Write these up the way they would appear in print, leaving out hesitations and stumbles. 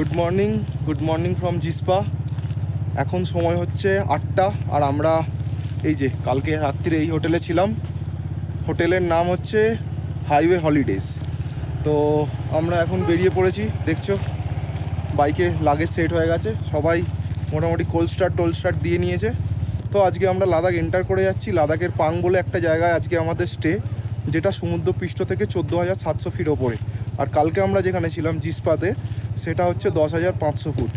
Good morning from Jispa. এখন সময় হচ্ছে 8টা, আর আমরা এই যে কালকে রাত্রিরে এই হোটেলে ছিলাম। হোটেলের নাম হচ্ছে হাইওয়ে হলিডেজ। তো আমরা এখন বেরিয়ে পড়েছি, দেখছো বাইকে লাগেজ সেট হয়ে গেছে, সবাই মোটামুটি কোল্ড স্টার্ট দিয়ে নিয়েছে। তো আজকে আমরা লাদাখ এন্টার করে যাচ্ছি। লাদাখের পাং বলে একটা জায়গায় আজকে আমাদের স্টে, যেটা সমুদ্রপৃষ্ঠ থেকে 14,700 ফিট ওপরে। আর কালকে আমরা যেখানে ছিলাম জিসপাতে, সেটা হচ্ছে 10,500 ফুট।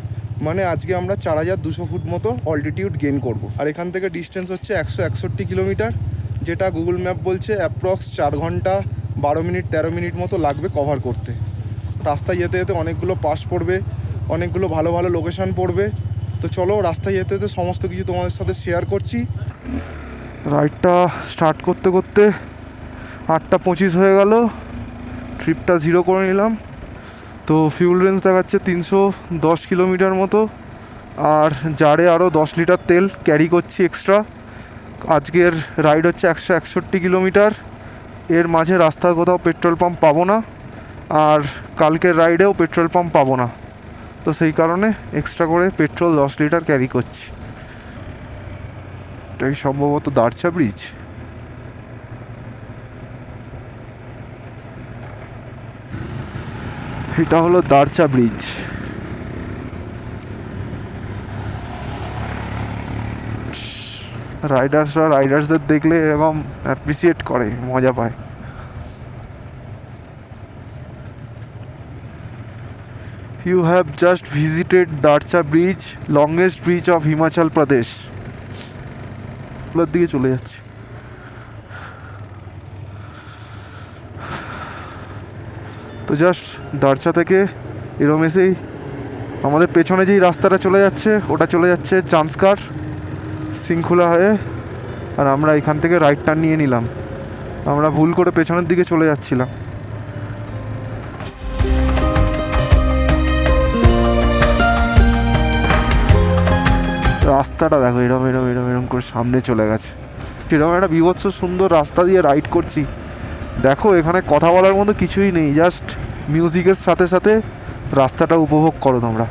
মানে আজকে আমরা 4,200 ফুট মতো অল্টিটিউড গেইন করব। আর এখান থেকে ডিস্টেন্স হচ্ছে 161 কিলোমিটার, যেটা গুগল ম্যাপ বলছে অ্যাপ্রক্স 4 ঘন্টা 12 মিনিট 13 মিনিট মতো লাগবে কভার করতে। রাস্তায় যেতে যেতে অনেকগুলো পাস পড়বে, অনেকগুলো ভালো ভালো লোকেশান পড়বে। তো চলো রাস্তায় যেতে যেতে সমস্ত কিছু তোমাদের সাথে শেয়ার করছি। রাইডটা স্টার্ট করতে করতে 8:25 হয়ে গেল। ট্রিপটা 0 করে নিলাম। তো ফিউল রেঞ্জ দেখাচ্ছে 310 কিলোমিটার মতো, আর জারে আরও 10 লিটার তেল ক্যারি করছি এক্সট্রা। আজকের রাইড হচ্ছে 161 কিলোমিটার। এর মাঝে রাস্তায় কোথাও পেট্রোল পাম্প পাবো না, আর কালকের রাইডেও পেট্রোল পাম্প পাবো না। তো সেই কারণে এক্সট্রা করে পেট্রোল 10 লিটার ক্যারি করছি। এটাই সম্ভবত দারচা ব্রিজ। এটা হলো দারচা ব্রিজ। রাইডার্সদের দেখলে এরকম অ্যাপ্রিসিয়েট করে, মজা পায়। You have just visited Darcha Bridge, longest bridge of Himachal Pradesh. দিকে চলে যাচ্ছে। তো জাস্ট দারচা থেকে এরম এসেই আমাদের পেছনে যেই রাস্তাটা চলে যাচ্ছে, ওটা চলে যাচ্ছে চান্সকার শৃঙ্খলা হয়ে। আর আমরা এখান থেকে রাইট টার্ন নিয়ে নিলাম। আমরা ভুল করে পেছনের দিকে চলে যাচ্ছিলাম। রাস্তাটা দেখো, এরম করে সামনে চলে গেছে। সেরকম একটা বীভৎস সুন্দর রাস্তা দিয়ে রাইড করছি। দেখো এখানে কথা বলার মতো কিছুই নেই, জাস্ট মিউজিকের সাথে সাথে রাস্তাটা উপভোগ করো তোমরা।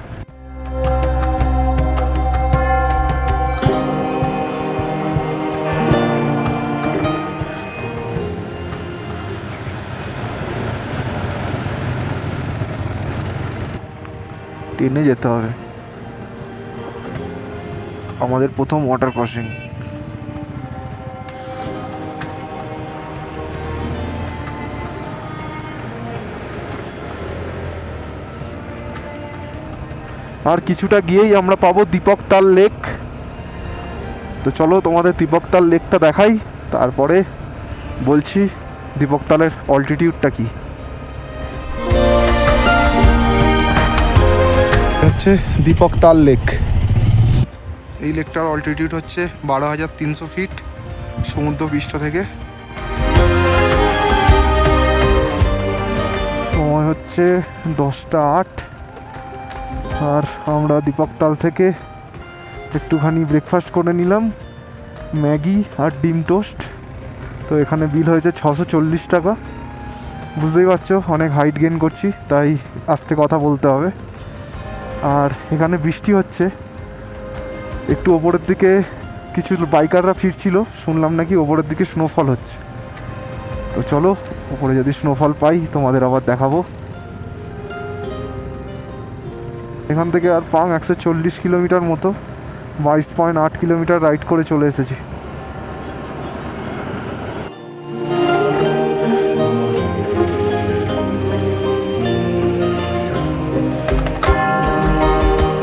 ট্রেনে যেতে হবে। আমাদের প্রথম ওয়াটার ক্রসিং। আর কিছুটা গিয়েই আমরা পাবো দীপকতাল লেক। তো চলো তোমাদের দীপকতাল লেকটা দেখাই, তারপরে বলছি দীপকতালের অল্টিটিউডটা কি হচ্ছে। দীপকতাল লেক, এই লেকটার অল্টিটিউড হচ্ছে 12,300 ফিট সমুদ্রপৃষ্ঠ থেকে। সময় হচ্ছে 10:08, আর আমরা দীপকতাল থেকে একটুখানি ব্রেকফাস্ট করে নিলাম, ম্যাগি আর ডিম টোস্ট। তো এখানে বিল হয়েছে 640 টাকা। বুঝতেই পারছো অনেক হাইট গেইন করছি, তাই আস্তে কথা বলতে হবে। আর এখানে বৃষ্টি হচ্ছে। একটু ওপরের দিকে কিছু বাইকাররা ফিরছিল, শুনলাম নাকি ওপরের দিকে স্নোফল হচ্ছে। তো চলো ওপরে যদি স্নোফল পাই তোমাদের আবার দেখাবো। এখান থেকে আর পাং 140 কিলোমিটার মতো, 22.8 কিলোমিটার রাইড করে চলে এসেছি।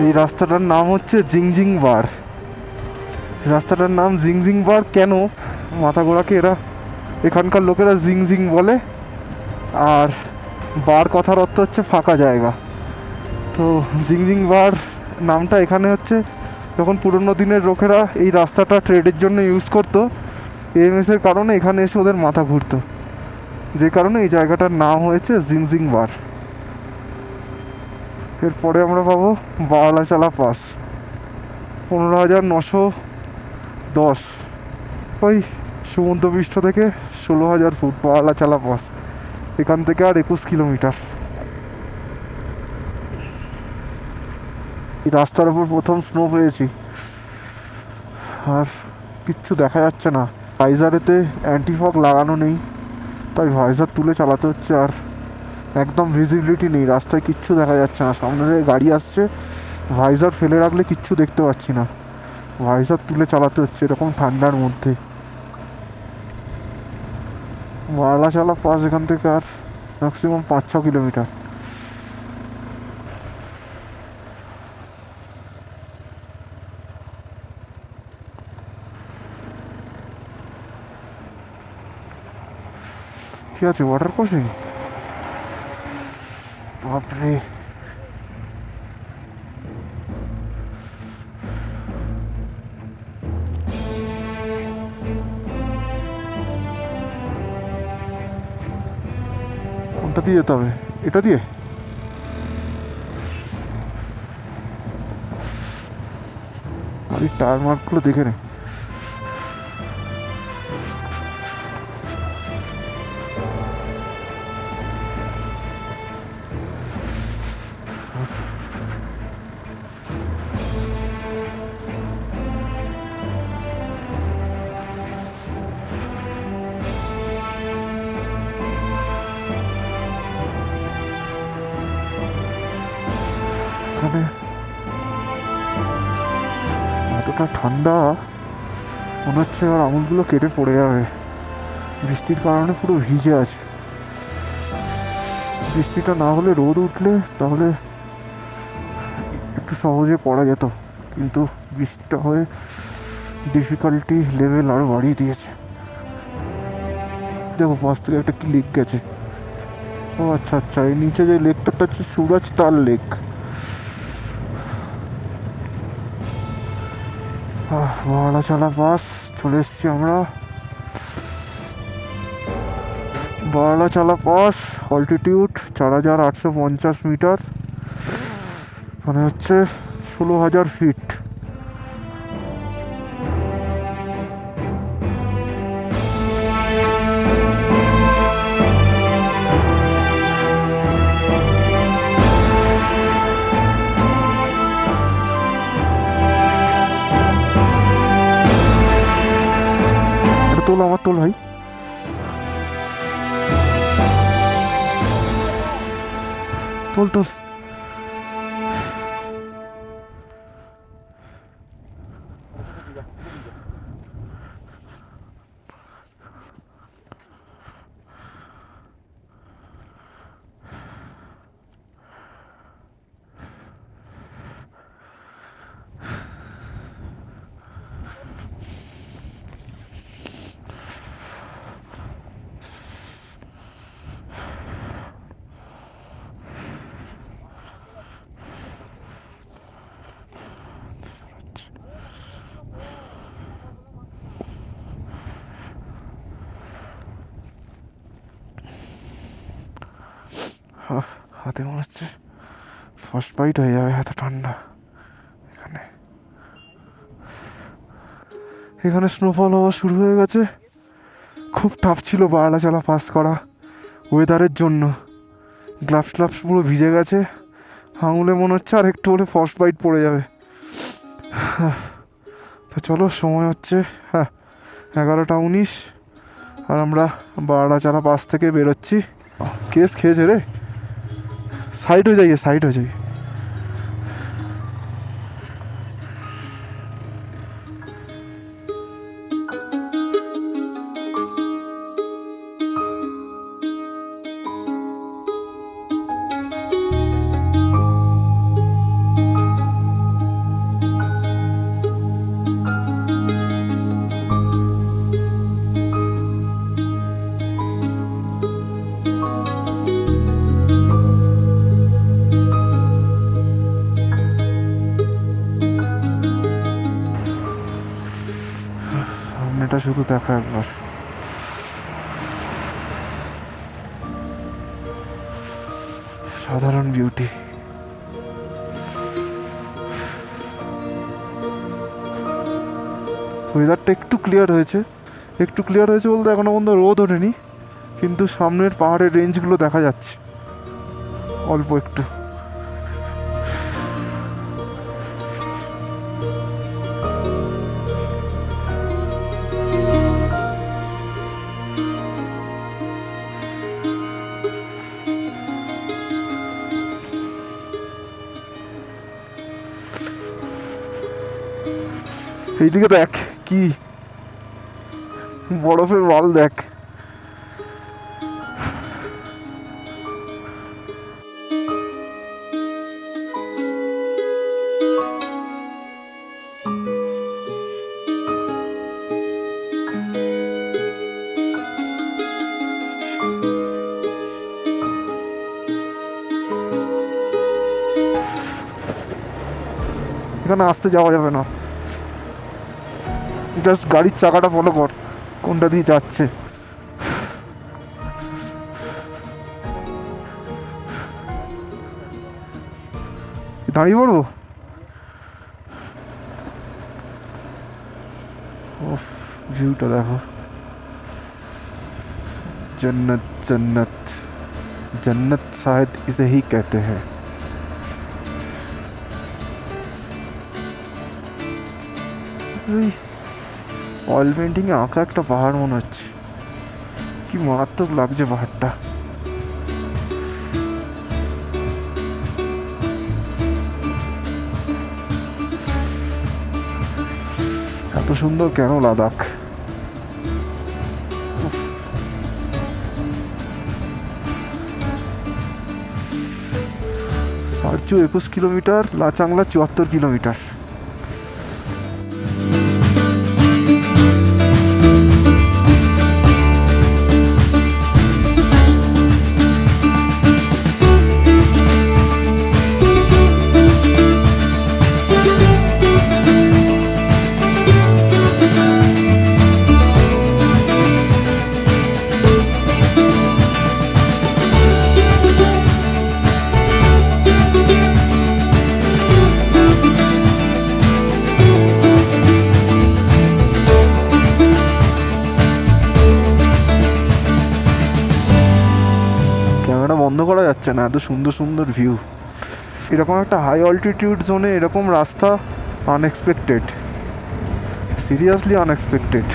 এই রাস্তাটার নাম হচ্ছে জিংজিং বার। রাস্তাটার নাম জিংজিং বার কেন, মাথা গোড়াকে এরা এখানকার লোকেরা জিংজিং বলে। আর বার কথার অর্থ হচ্ছে ফাঁকা জায়গা। তো জিংজিং বার নামটা এখানে হচ্ছে যখন পুরনো দিনের লোকেরা এই রাস্তাটা ট্রেডের জন্য ইউজ করতো, এএমএসের কারণে এখানে এসে ওদের মাথা ঘুরতো, যে কারণে এই জায়গাটার নাম হয়েছে জিংজিং বার। এরপরে আমরা পাবো বাওয়ালাচালা পাস, 15,910, ওই সমুদ্রপৃষ্ঠ থেকে 16,000 ফুট বাওয়ালাচালা পাস। এখান থেকে আর 21 কিলোমিটার। এই রাস্তার উপর প্রথম স্নো পেয়েছি, আর কিচ্ছু দেখা যাচ্ছে না। ভাইজারেতে অ্যান্টি ফগ লাগানো নেই, তাই ভাইজার তুলে চালাতে হচ্ছে। আর একদম ভিজিবিলিটি নেই, রাস্তায় কিচ্ছু দেখা যাচ্ছে না। সামনে থেকে গাড়ি আসছে, ভাইজার ফেলে রাখলে কিচ্ছু দেখতে পাচ্ছি না, ভাইজার তুলে চালাতে হচ্ছে এরকম ঠান্ডার মধ্যে। বারলাচালা পাস এখান থেকে আর ম্যাক্সিমাম 5-6 কিলোমিটার। কি আছে, ওয়াটার ক্রসিং? বাপরে, কোনটা দিয়ে যেতে হবে? এটা দিয়ে? গাড়ির টায়ার মার্কগুলো দেখে নে। এখানে এতটা ঠান্ডা, মনে হচ্ছে আর আঙুলগুলো কেটে পড়ে যাবে। বৃষ্টির কারণে পুরো ভিজে আছে। বৃষ্টিটা না হলে, রোদ উঠলে তাহলে একটু সহজে পড়া যেত, কিন্তু বৃষ্টিটা হয়ে ডিফিকাল্টি লেভেল আরও বাড়িয়ে দিয়েছে। দেখো পাশ থেকে একটা কি লেক গেছে। ও আচ্ছা আচ্ছা, এই নিচে যে লেকটা হচ্ছে সুরজ তাল লেক। বারালাচালা পাস চলে এসছি আমরা। বারালাচালা পাস, অল্টিটিউড 4850 মিটার, মানে হচ্ছে 16,000 ফিট। এটা তোল, আমার তোল ভাই, তোল তোল। হাতে মনে হচ্ছে ফার্স্ট বাইট হয়ে যাবে, এত ঠান্ডা এখানে। এখানে স্নোফল হওয়া শুরু হয়ে গেছে। খুব টাফ ছিল বারালাচালা পাস করা ওয়েদারের জন্য। গ্লাভস ট্লাভস পুরো ভিজে গেছে, আঙুলে মনে হচ্ছে আর একটু হলে ফার্স্ট বাইট পড়ে যাবে। তো চলো, সময় হচ্ছে 11:19, আর আমরা বারালাচালা পাস থেকে বেরোচ্ছি। কেস খেয়েছে রে, সাইড হয়ে যাইয়ে, সাইড হয়ে যাই। সামনেটা শুধু দেখা একবার, সাধারণ বিউটি। ওয়েদারটা একটু ক্লিয়ার হয়েছে, একটু ক্লিয়ার হয়েছে বলতে এখনো পর্যন্ত রোদ ওঠেনি, কিন্তু সামনের পাহাড়ের রেঞ্জগুলো দেখা যাচ্ছে অল্প একটু। এইদিকে দেখ কি বরফের ওয়াল দেখ। এখানে আসতে যাওয়া যাবে না, জাস্ট গাড়ির চাকাটা ফলো কর কোনটা দিয়ে যাচ্ছে। দাঁড়িয়ে পড়বো? ভিউটা দেখো, जन्नत जन्नत जन्नत शायद इसे ही कहते हैं। অয়েল পেন্টিং এ আঁকা একটা পাহাড় মনে হচ্ছে, কি মারাত্মক লাগছে পাহাড়টা। এত সুন্দর কেন Ladakh? Sarchu 21 kilometre, Lachangla 74 kilometre. Camera বন্ধ করা যাচ্ছে না, এত সুন্দর সুন্দর ভিউ। এরকম একটা হাই অল্টিটিউড জোনে এরকম রাস্তা আনএক্সপেক্টেড, সিরিয়াসলি আনএক্সপেক্টেড।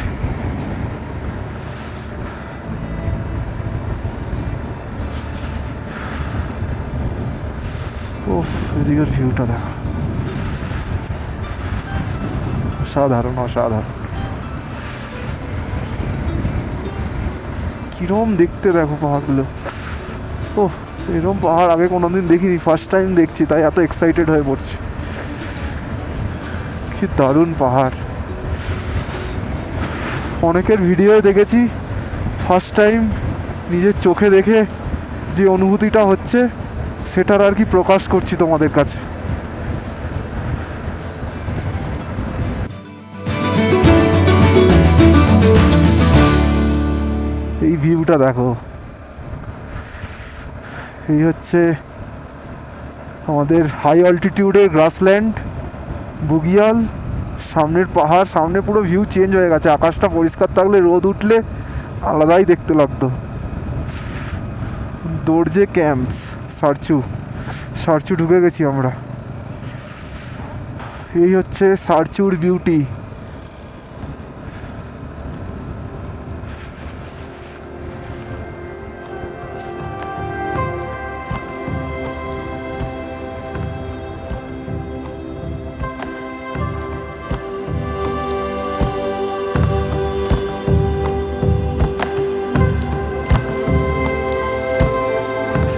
ওফ, এদিকের ভিউটা দেখো, অসাধারণ অসাধারণ। কিরম দেখতে দেখো পাহাড়গুলো। ও, এরকম পাহাড় আগে কোনোদিন দেখিনি, ফার্স্ট টাইম দেখছি, তাই এত এক্সাইটেড হয়ে পড়ছি। কি দারুণ পাহাড়। অনেকের ভিডিওয়ে দেখেছি, ফার্স্ট টাইম নিজের চোখে দেখে যে অনুভূতিটা হচ্ছে সেটার আর কি প্রকাশ করছি তোমাদের কাছে। এই ভিউটা দেখো, এই হচ্ছে আমাদের হাই অল্টিটিউডের গ্রাসল্যান্ড বুগিয়াল। সামনের পাহাড়, সামনে পুরো ভিউ চেঞ্জ হয়ে গেছে। আকাশটা পরিষ্কার থাকলে, রোদ উঠলে আলাদাই দেখতে লাগতো। দর্জে ক্যাম্পস, সারচু ঢুকে গেছি আমরা। এই হচ্ছে সারচুর বিউটি।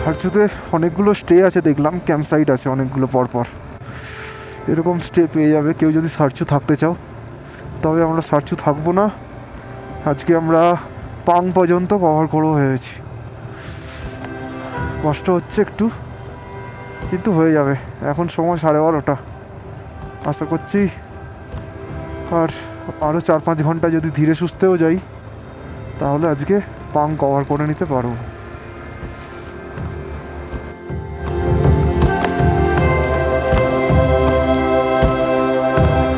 সারচুতে অনেকগুলো স্টে আছে দেখলাম, ক্যাম্প সাইট আছে অনেকগুলো পরপর। এরকম স্টে পেয়ে যাবে কেউ যদি সারচু থাকতে চাও। তবে আমরা সারচু থাকবো না, আজকে আমরা পাং পর্যন্ত কভার করবো ভেবেছি। কষ্ট হচ্ছে একটু, কিন্তু হয়ে যাবে। এখন সময় 12:30, আশা করছি আর আরও 4-5 ঘন্টা যদি ধীরে সুস্থেও যাই তাহলে আজকে পাং কভার করে নিতে পারবো।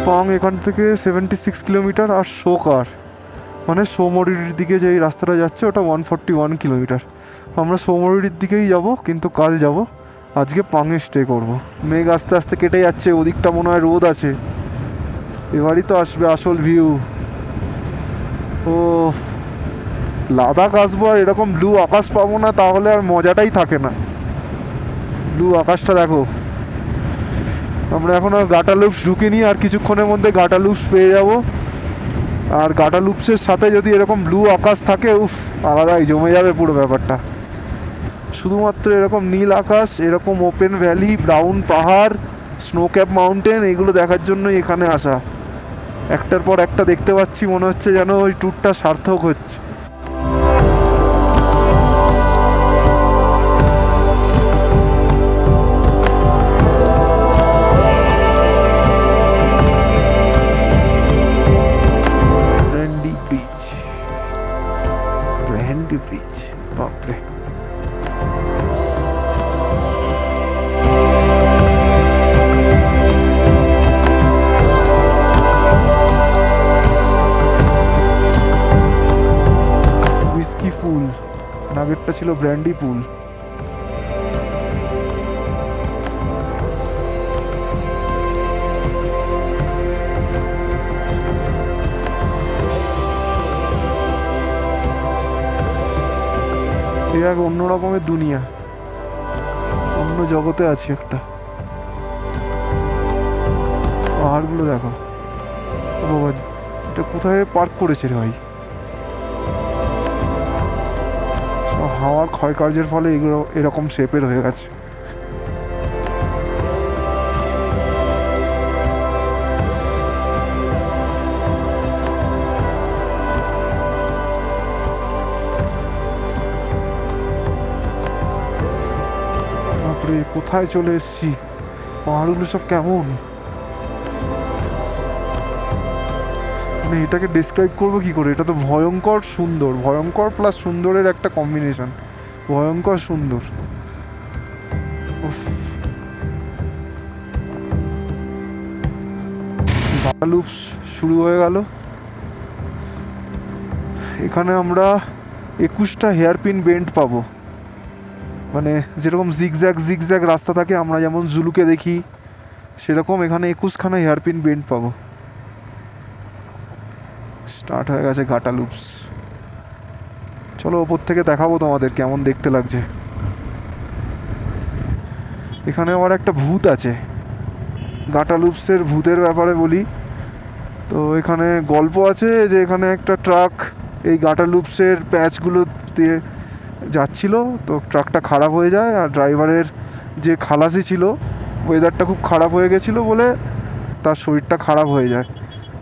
পাং এখান থেকে 76 কিলোমিটার, আর সোকার মানে সোমরির দিকে যে রাস্তাটা যাচ্ছে ওটা 141 কিলোমিটার। আমরা সোমরির দিকেই যাব, কিন্তু কাল যাব, আজকে পাঙে স্টে করব। মেঘ আস্তে আস্তে কেটে যাচ্ছে, ওদিকটা মনে হয় রোদ আছে। এবারই তো আসবে আসল ভিউ। ও, লাদাখ আসবো আর এরকম ব্লু আকাশ পাবো না, তাহলে আর মজাটাই থাকে না। ব্লু আকাশটা দেখো, আমরা এখন আর গাটা লুপস ঢুকিনি, আর কিছুক্ষণের মধ্যে গাটা লুপস পেয়ে যাব। আর গাটা লুপসের সাথে যদি এরকম ব্লু আকাশ থাকে, উফ, আলাদাই জমে যাবে পুরো ব্যাপারটা। শুধুমাত্র এরকম নীল আকাশ, এরকম ওপেন ভ্যালি, ব্রাউন পাহাড়, স্নো ক্যাপ মাউন্টেন, এগুলো দেখার জন্যই এখানে আসা। একটার পর একটা দেখতে পাচ্ছি, মনে হচ্ছে যেন ওই ট্যুরটা সার্থক হচ্ছে। ব্র্যান্ডি ব্রিজ, বাপরে। হুইস্কি পুল, আগেরটা ছিল ব্র্যান্ডি পুল। এই এক অন্য রকমের দুনিয়া, অন্য জগতে আছি একটা। পাহাড়গুলো দেখো, বাবা, এটা কোথায় পার্ক করেছে রে ভাই? হাওয়ার ক্ষয়কার্যের ফলে এগুলো এরকম শেপের হয়ে গেছে। বাপরে, কোথায় চলে এসেছি? পাহাড়গুলো সব কেমন, মানে এটাকে ডিসক্রাইব করবো কি করে? এটা তো ভয়ঙ্কর সুন্দর, ভয়ঙ্কর প্লাস সুন্দরের একটা কম্বিনেশন। ভয়ঙ্কর সুন্দর। গাটা লুপস শুরু হয়ে গেল। এখানে আমরা 21টা হেয়ারপিন বেন্ড পাবো, মানে যেরকম জিগজ্যাগ জিগজ্যাগ রাস্তা থাকে আমরা যেমন জুলুকে দেখি, সেরকম এখানে 21খানা হেয়ারপিন বেন্ড পাবো। স্টার্ট হয়ে গেছে গাটা লুপস। চলো ওপর থেকে দেখাবো তোমাদের কেমন দেখতে লাগছে। এখানে আবার একটা ভূত আছে। গাটা লুপসের ভূতের ব্যাপারে বলি তো, এখানে গল্প আছে যে এখানে একটা ট্রাক এই গাটা লুপসের প্যাচগুলো দিয়ে যাচ্ছিল, তো ট্রাকটা খারাপ হয়ে যায়, আর ড্রাইভারের যে খালাসি ছিল, ওয়েদারটা খুব খারাপ হয়ে গেছিলো বলে তার শরীরটা খারাপ হয়ে যায়।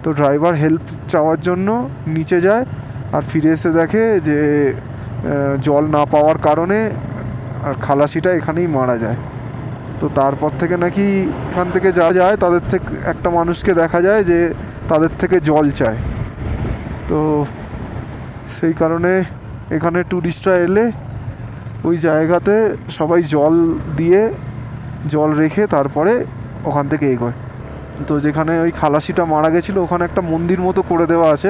তো ড্রাইভার হেল্প চাওয়ার জন্য নিচে যায়, আর ফিরে এসে দেখে যে জল না পাওয়ার কারণে আর খালাসিটা এখানেই মারা যায়। তো তারপর থেকে নাকি এখান থেকে যা যায় তাদের থেকে একটা মানুষকে দেখা যায় যে তাদের থেকে জল চায়। তো সেই কারণে এখানে ট্যুরিস্টরা এলে ওই জায়গাতে সবাই জল দিয়ে, জল রেখে তারপরে ওখান থেকে এগোয়। তো যেখানে ওই খালাসিটা মারা গেছিলো ওখানে একটা মন্দির মতো করে দেওয়া আছে,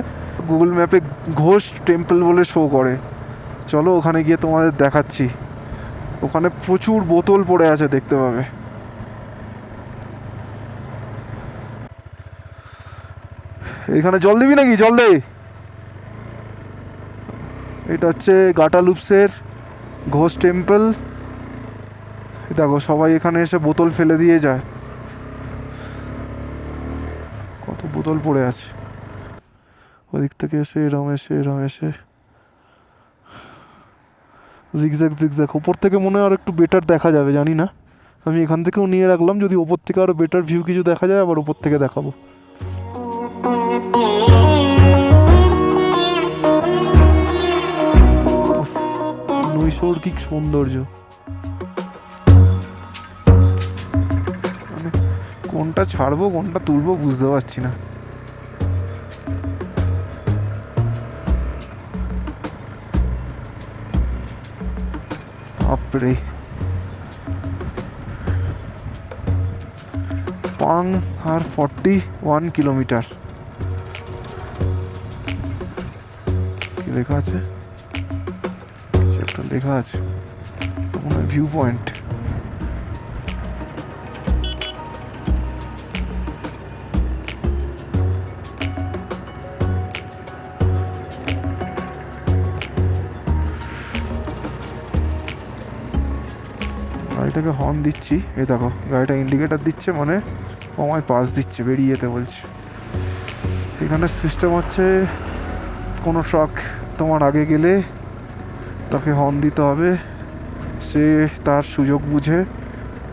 গুগল ম্যাপে ঘোষ টেম্পল বলে শো করে। চলো ওখানে গিয়ে তোমাদের দেখাচ্ছি। ওখানে প্রচুর বোতল পড়ে আছে, দেখতে পাবে। এখানে জল দিবি নাকি? জল দে। এটা হচ্ছে গাটা লুপসের ঘোষ টেম্পল। দেখো সবাই এখানে এসে বোতল ফেলে দিয়ে যায়, কত বোতল পড়ে আছে। ওদিক থেকে এসে এরম এসে এরম এসে জিগজ্যাগ জিগজ্যাগ। ওপর থেকে মনে হয় আর একটু বেটার দেখা যাবে, জানি না। আমি এখান থেকেও নিয়ে রাখলাম, যদি ওপর থেকে আরও বেটার ভিউ কিছু দেখা যায় আবার ওপর থেকে দেখাবো। নৈসর্গিক সৌন্দর্য, মানে কোনটা ছাড়বো কোনটা তুলবো বুঝতে পারছি না। বাপরে, পাং আর 41 কিলোমিটার। কি লেখা আছে? কিছু একটা লেখা আছে, মনে হয় ভিউ পয়েন্ট। গাড়িটাকে হর্ন দিচ্ছি, এই দেখো গাড়িটা ইন্ডিকেটার দিচ্ছে, মানে আমায় পাস দিচ্ছে, বেরিয়ে যেতে বলছে। এখানে সিস্টেম হচ্ছে কোনো ট্রাক তোমার আগে গেলে তাকে হর্ন দিতে হবে, সে তার সুযোগ বুঝে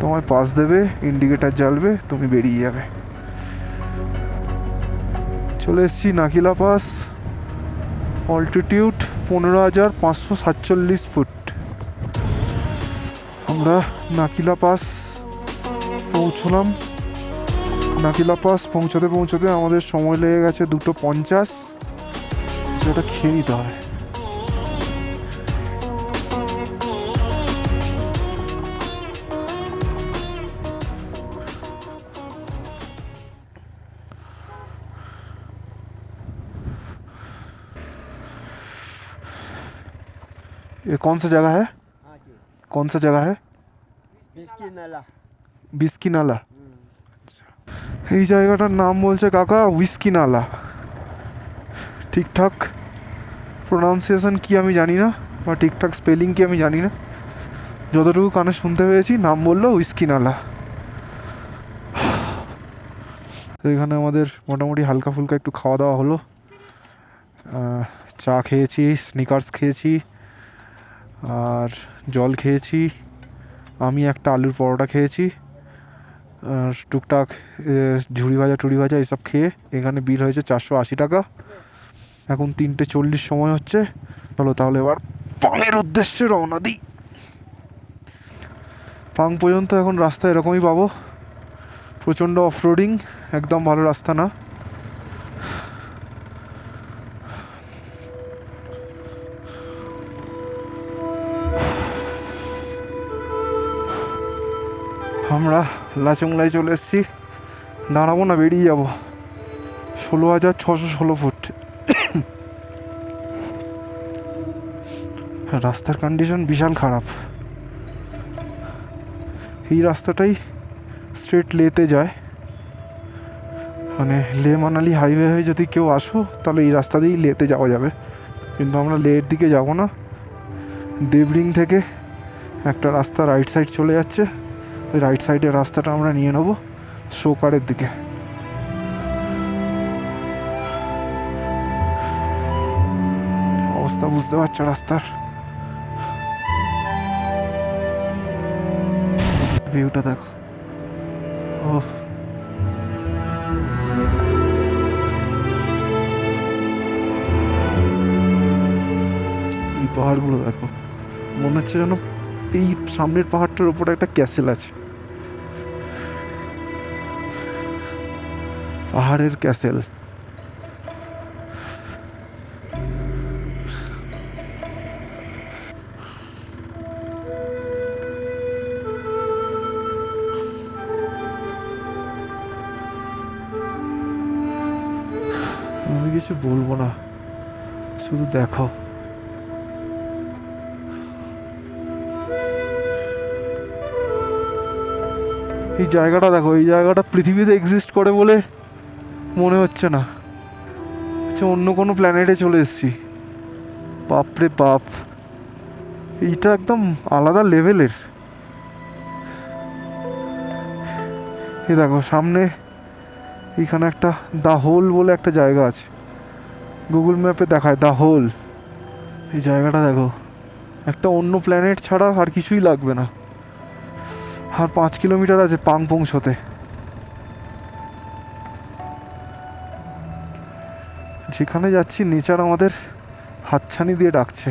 তোমায় পাস দেবে, ইন্ডিকেটার জ্বালবে, তুমি বেরিয়ে যাবে। চলে এসেছি নাকিলা পাস, অল্টিটিউড 15,547 ফুট। আমরা নাকিলা পাস পৌঁছলাম। নাকিলা পাস পৌঁছতে পৌঁছতে আমাদের সময় লেগে গেছে 2:50। যেটা খেয়ে নিতে হয়। ये कौन सा जगह है? हाँ जी कौन सा जगह है? बिस्की नाला বিস্কি নালা। এই জায়গাটার নাম বলছে কাকা উইস্কি নালা। ঠিকঠাক প্রোনাউন্সিয়েশন কি আমি জানি না, বা ঠিকঠাক স্পেলিং কি আমি জানি না। যতটুকু কানে শুনতে পেয়েছি নাম বললো উইস্কি নালা। তো এখানে আমাদের মোটামুটি হালকা ফুলকা একটু খাওয়া দাওয়া হলো। চা খেয়েছি, স্নিকার্স খেয়েছি, আর জল খেয়েছি। আমি একটা আলুর পরোটা খেয়েছি, আর টুকটাক ঝুড়ি ভাজা টুড়ি ভাজা এইসব খেয়ে এখানে বিল হয়েছে 480 টাকা। এখন 3:40 সময় হচ্ছে। চলো তাহলে এবার পাংয়ের উদ্দেশ্যে রওনা দিই। পাং পর্যন্ত এখন রাস্তা এরকমই পাবো, প্রচণ্ড অফরোডিং, একদম ভালো রাস্তা না। আমরা লাচংলায় চলে এসেছি, দাঁড়াবো না, বেরিয়ে যাবো। 16,616 ফুট। রাস্তার কন্ডিশন বিশাল খারাপ। এই রাস্তাটাই স্ট্রেট লেতে যায়, মানে লে মানালি হাইওয়ে হয়ে যদি কেউ আসো তাহলে এই রাস্তা দিয়েই লেতে যাওয়া যাবে। কিন্তু আমরা লের দিকে যাব না, দেবরিং থেকে একটা রাস্তা রাইট সাইড চলে যাচ্ছে, ওই রাইট সাইডের রাস্তাটা আমরা নিয়ে নেবো শোকারের দিকে। অবস্থা বুঝতে পারছো রাস্তার, ভিউটা দেখো। ও এই পাহাড়গুলো দেখো, মনে হচ্ছে যেন এই সামনের পাহাড়টার উপরে একটা ক্যাসেল আছে, পাহাড়ের ক্যাসেল। আমি কিছু বলবো না, শুধু দেখো। এই জায়গাটা দেখো, এই জায়গাটা পৃথিবীতে এক্সিস্ট করে বলে মনে হচ্ছে না, হচ্ছে অন্য কোনো প্ল্যানেটে চলে এসেছি। বাপরে বাপ, এইটা একদম আলাদা লেভেলের। এই দেখো সামনে এইখানে একটা দ্য হোল বলে একটা জায়গা আছে, গুগল ম্যাপে দেখায় দ্য হোল। এই জায়গাটা দেখো, একটা অন্য প্ল্যানেট ছাড়া আর কিছুই লাগবে না। আর 5 কিলোমিটার আছে পাং পৌঁছতে। যেখানে যাচ্ছি নেচার আমাদের হাতছানি দিয়ে ডাকছে।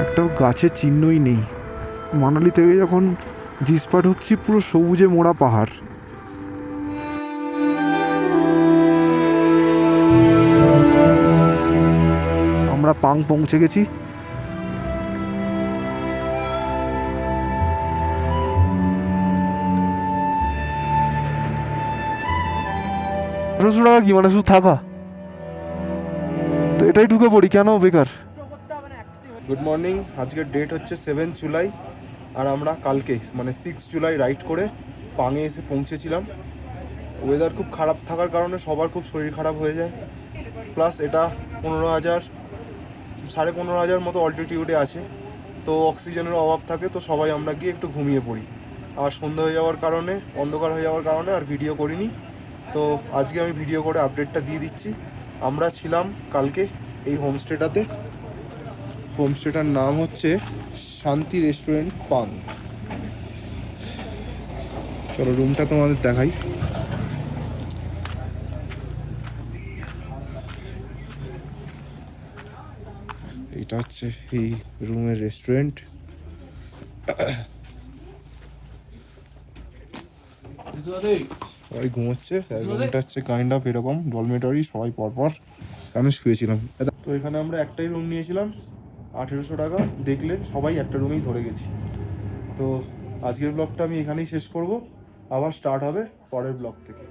একটাও গাছের চিহ্নই নেই। মানালি থেকে যখন জিসপা ঢুকছি পুরো সবুজে মোড়া পাহাড়। আমরা পাং পৌঁছে গেছি। 1800 টাকা কি, মানে শুধু থাকা? এটাই ঢুকে পড়ি, কেন বেকার। Good morning. আজকের ডেট হচ্ছে 7 জুলাই আর আমরা কালকে মানে 6 জুলাই রাইড করে পাঙে এসে পৌঁছেছিলাম। ওয়েদার খুব খারাপ থাকার কারণে সবার খুব শরীর খারাপ হয়ে যায়। প্লাস এটা 15,000 15,500 মতো অল্টিটিউডে আছে, তো অক্সিজেনের অভাব থাকে, তো সবাই আমরা গিয়ে একটু ঘুমিয়ে পড়ি। আর সন্ধ্যা হয়ে যাওয়ার কারণে, অন্ধকার হয়ে যাওয়ার কারণে আর ভিডিও করিনি। তো আজকে আমি ভিডিও করে আপডেটটা দিয়ে দিচ্ছি। আমরা ছিলাম কালকে এই হোমস্টেটাতে। হোমস্টেটার নাম হচ্ছে শান্তি রেস্টুরেন্ট পাং। চলো রুমটা তোমাদের দেখাই। এটা হচ্ছে এই রুমের রেস্টুরেন্ট। সবাই ঘুমোচ্ছে। রুমটা হচ্ছে কাইন্ড অফ এরকম ডলমেটরি, সবাই পরপর আমি শুয়েছিলাম। তো এখানে আমরা একটাই রুম নিয়েছিলাম, 1800 টাকা। দেখলে সবাই একটা রুমেই ধরে গেছি। তো আজকের ব্লগটা আমি এখানেই শেষ করব, আবার স্টার্ট হবে পরের ব্লগ থেকে।